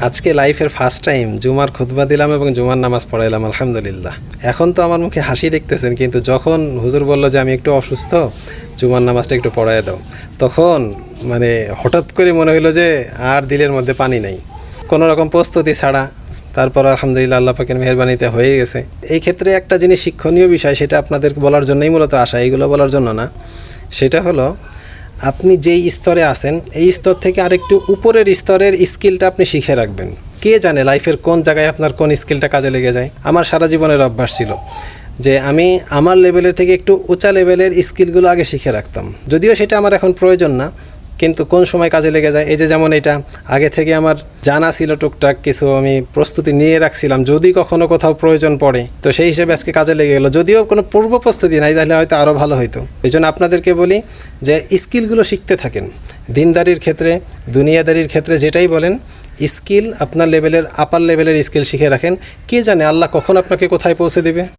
আজকে লাইফের first time জুমার খুতবা দিলাম এবং জুমার নামাজ পড়াইলাম আলহামদুলিল্লাহ। এখন তো আমার মুখে হাসি দেখতেছেন, কিন্তু যখন হুজুর বলল যে আমি একটু অসুস্থ, জুমার নামাজটা একটু পড়াই দাও, তখন মানে হঠাৎ করে মনে হলো যে আর দিলের মধ্যে পানি নাই, কোনো রকম প্রস্তুতি ছাড়া। তারপর আলহামদুলিল্লাহ আল্লাহ পাকের মেহেরবানিতে হয়ে গেছে। এই ক্ষেত্রে একটা জিনিস শিক্ষণীয় বিষয়, সেটা আপনাদের বলার জন্যই মূলত আসা, এইগুলো বলার জন্য না। সেটা হলো, আপনি যেই স্তরে আছেন এই স্তর থেকে আরেকটু উপরের স্তরের স্কিলটা আপনি শিখে রাখবেন। কে জানে লাইফের কোন জায়গায় আপনার কোন স্কিলটা কাজে লেগে যায়। আমার সারা জীবনের অভ্যাস ছিল যে আমি আমার লেভেলের থেকে একটু উঁচা লেভেলের স্কিলগুলো আগে শিখে রাখতাম, যদিও সেটা আমার এখন প্রয়োজন না, কিন্তু কোন সময় কাজে লেগে যায়। এই যে যেমন এটা আগে থেকে আমার জানা ছিল, টুকটাক কিছু আমি প্রস্তুতি নিয়ে রাখছিলাম যদি কখনো কোথাও প্রয়োজন পড়ে, তো সেই হিসেবে আজকে কাজে লেগে গেলো। যদিও কোনো পূর্ব প্রস্তুতি নাই, তাহলে হয়তো আরও ভালো হতো। এই জন্য আপনাদেরকে বলি যে স্কিলগুলো শিখতে থাকেন। দিনদারির ক্ষেত্রে, দুনিয়াদারির ক্ষেত্রে, যেটাই বলেন, স্কিল আপনার লেভেলের, আপার লেভেলের স্কিল শিখে রাখেন। কে জানে আল্লাহ কখন আপনাকে কোথায় পৌঁছে দেবে।